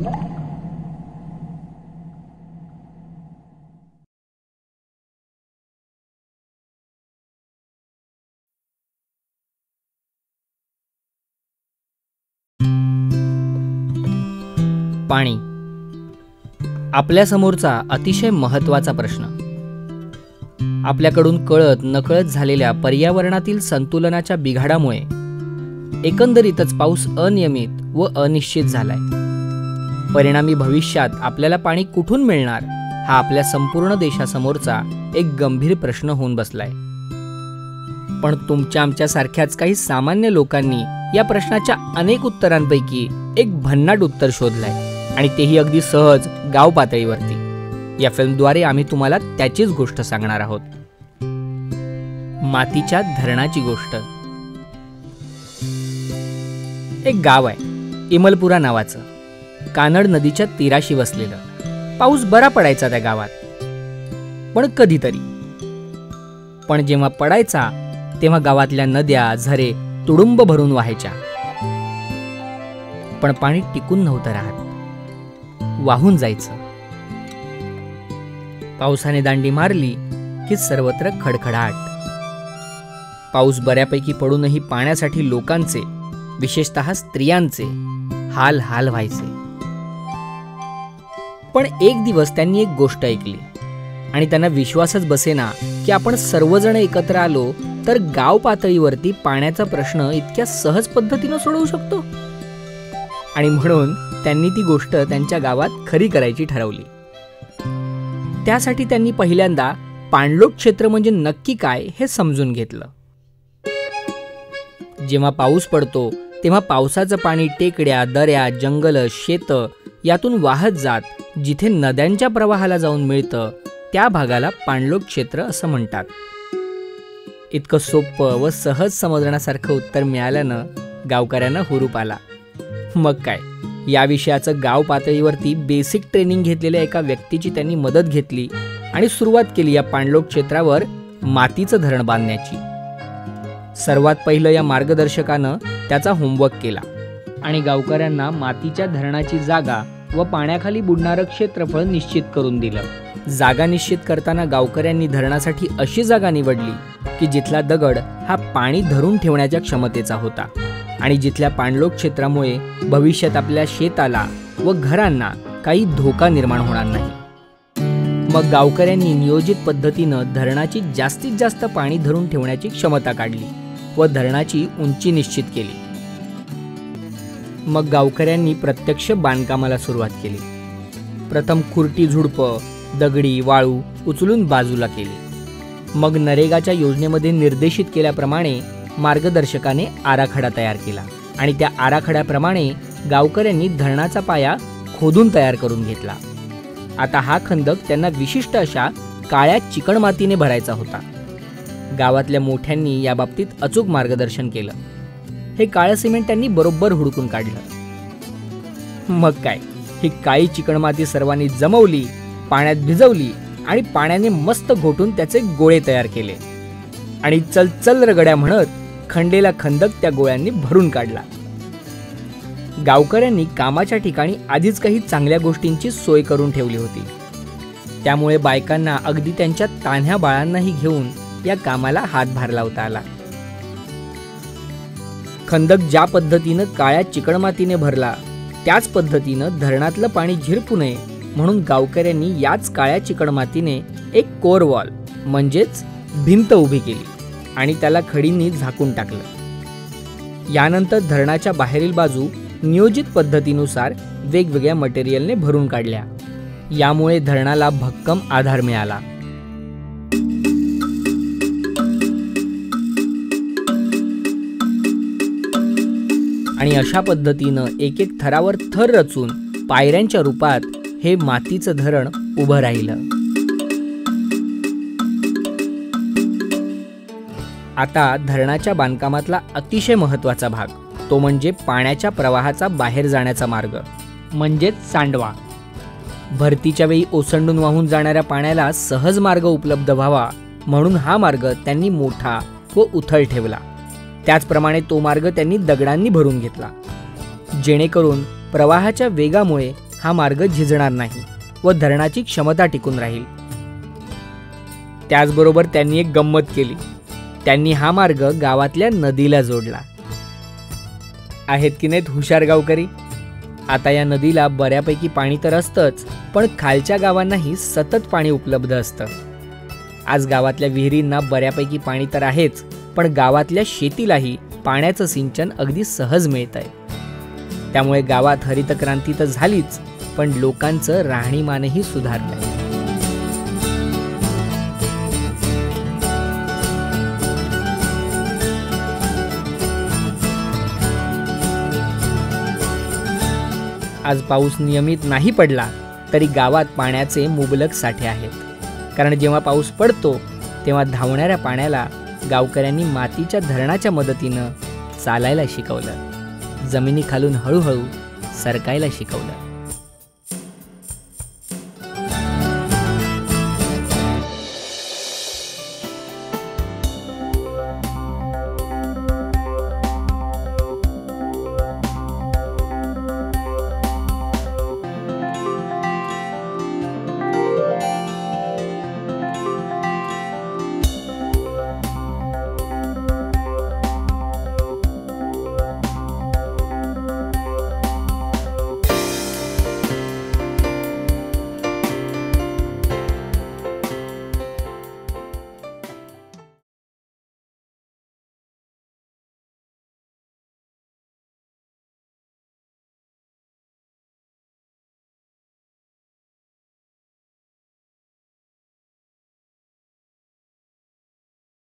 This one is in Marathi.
पाणी आपल्या समोरचा अतिशय महत्त्वाचा प्रश्न. आपल्याकडून कळत नकळत झालेल्या पर्यावरणातील संतुलनाच्या बिघाडामुळे एकंदरीतच पाऊस अनियमित व अनिश्चित झालाय. परिणामी भविष्यात आपल्याला पाणी कुठून मिळणार हा आपल्या संपूर्ण देशासमोरचा एक गंभीर प्रश्न होऊन बसलाय. पण तुमच्या आमच्यासारख्याच काही सामान्य लोकांनी या प्रश्नाच्या अनेक उत्तरांपैकी एक भन्नाट उत्तर शोधलंय, आणि तेही अगदी सहज गाव पातळीवरती. या फिल्मद्वारे आम्ही तुम्हाला त्याचीच गोष्ट सांगणार आहोत. मातीच्या धरणाची गोष्ट. एक गाव आहे इमलपुरा नावाचं, कानड नदीच्या तीराशी वसलेलं. पाऊस बरा पडायचा त्या गावात, पण कधीतरी. पण जेव्हा पडायचा तेव्हा गावातल्या नद्या झरे तुडुंब भरून व्हायच्या. पण पाणी टिकून नव्हतं राहत, वाहून जायचं. पावसाने दांडी मारली की सर्वत्र खडखडाट. पाऊस बऱ्यापैकी पडूनही पाण्यासाठी लोकांचे, विशेषतः स्त्रियांचे हाल हाल व्हायचे. पण एक दिवस त्यांनी एक गोष्ट ऐकली आणि त्यांना विश्वासच बसेना की आपण सर्वजण एकत्र आलो तर गाव पातळीवरती पाण्याचा प्रश्न इतक्या सहज पद्धतीनं सोडवू शकतो. आणि म्हणून त्यांनी ती गोष्ट त्यांच्या गावात खरी करायची ठरवली. त्यासाठी त्यांनी पहिल्यांदा पाणलोट क्षेत्र म्हणजे नक्की काय हे समजून घेतलं. जेव्हा पाऊस पडतो तेव्हा पावसाचं पाणी टेकड्या, दऱ्या, जंगल, शेतं यातून वाहत जात जिथे नद्यांच्या प्रवाहाला जाऊन मिळतं त्या भागाला पाणलोट क्षेत्र असं म्हणतात. इतकं सोपं व सहज समजण्यासारखं उत्तर मिळाल्यानं गावकऱ्यांना हुरूप आला. मग काय, या विषयाचं गाव पातळीवरती बेसिक ट्रेनिंग घेतलेल्या एका व्यक्तीची त्यांनी मदत घेतली आणि सुरुवात केली या पाणलोट क्षेत्रावर मातीचं धरण बांधण्याची. सर्वात पहिलं या मार्गदर्शकानं त्याचा होमवर्क केला आणि गावकऱ्यांना मातीच्या धरणाची जागा व पाण्याखाली बुडणारं क्षेत्रफळ निश्चित करून दिलं. जागा निश्चित करताना गावकऱ्यांनी धरणासाठी अशी जागा निवडली की जिथला दगड हा पाणी धरून ठेवण्याच्या क्षमतेचा होता आणि जिथल्या पाणलोट क्षेत्रामुळे भविष्यात आपल्या शेताला व घरांना काही धोका निर्माण होणार नाही. मग गावकऱ्यांनी नियोजित पद्धतीनं धरणाची जास्तीत जास्त पाणी धरून ठेवण्याची क्षमता काढली व धरणाची उंची निश्चित केली. मग गावकऱ्यांनी प्रत्यक्ष बांधकामाला सुरुवात केली. प्रथम खुर्टी झुडपं, दगडी, वाळू उचलून बाजूला केली. मग नरेगाच्या योजनेमध्ये निर्देशित केल्याप्रमाणे मार्गदर्शकाने आराखडा तयार केला आणि त्या आराखड्याप्रमाणे गावकऱ्यांनी धरणाचा पाया खोदून तयार करून घेतला. आता हा खंदक त्यांना विशिष्ट अशा काळ्या चिकणमातीने भरायचा होता. गावातल्या मोठ्यांनी याबाबतीत अचूक मार्गदर्शन केलं. हे काळं सिमेंट त्यांनी बरोबर हुडकून काढलं. मग काय, ही काळी चिकणमाती सर्वांनी जमवली, पाण्यात भिजवली आणि पाण्याने मस्त घोटून त्याचे गोळे तयार केले आणि चल चल रगड्या म्हणत खंडेला खंदक त्या गोळ्यांनी भरून काढला. गावकऱ्यांनी कामाच्या ठिकाणी आधीच काही चांगल्या गोष्टींची सोय करून ठेवली होती. त्यामुळे बायकांना अगदी त्यांच्या तान्ह्या बाळांनाही घेऊन या कामाला हातभार लावता आला. खंदक ज्या पद्धतीनं काळ्या चिकणमातीने भरला त्याच पद्धतीनं धरणातलं पाणी झिरपू नये म्हणून गावकऱ्यांनी याच काळ्या चिकणमातीने एक कोर वॉल म्हणजेच भिंत उभी केली आणि त्याला खडींनी झाकून टाकलं. यानंतर धरणाच्या बाहेरील बाजू नियोजित पद्धतीनुसार वेगवेगळ्या मटेरियलने भरून काढल्या. यामुळे धरणाला भक्कम आधार मिळाला. आणि अशा पद्धतीनं एक एक थरावर थर रचून पायऱ्यांच्या रूपात हे मातीचं धरण उभं राहिलं. आता धरणाच्या बांधकामातला अतिशय महत्त्वाचा भाग तो म्हणजे पाण्याच्या प्रवाहाचा बाहेर जाण्याचा मार्ग म्हणजेच सांडवा. भरतीच्या वेळी ओसंडून वाहून जाणाऱ्या पाण्याला सहज मार्ग उपलब्ध व्हावा म्हणून हा मार्ग त्यांनी मोठा व उथळ ठेवला. त्याचप्रमाणे तो मार्ग त्यांनी दगडांनी भरून घेतला जेणेकरून प्रवाहाच्या वेगामुळे हा मार्ग झिजणार नाही व धरणाची क्षमता टिकून राहील. त्याचबरोबर त्यांनी एक गंमत केली. त्यांनी हा मार्ग गावातल्या नदीला जोडला. आहेत की नाहीत हुशार गावकरी? आता या नदीला बऱ्यापैकी पाणी तर असतंच, पण खालच्या गावांनाही सतत पाणी उपलब्ध असतं. आज गावातल्या विहिरींना बऱ्यापैकी पाणी तर आहेच, पण गावातल्या शेतीलाही पाण्याचं सिंचन अगदी सहज मिळतंय. त्यामुळे गावात हरितक्रांती तर झालीच, पण लोकांचं राहणीमानही सुधारलंय. आज पाऊस नियमित नाही पडला तरी गावात पाण्याचे मुबलक साठे आहेत. कारण जेव्हा पाऊस पडतो तेव्हा धावणाऱ्या पाण्याला गावकऱ्यांनी मातीच्या धरणाच्या मदतीनं चालायला शिकवलं. जमिनीखालून हळूहळू सरकायला शिकवलं.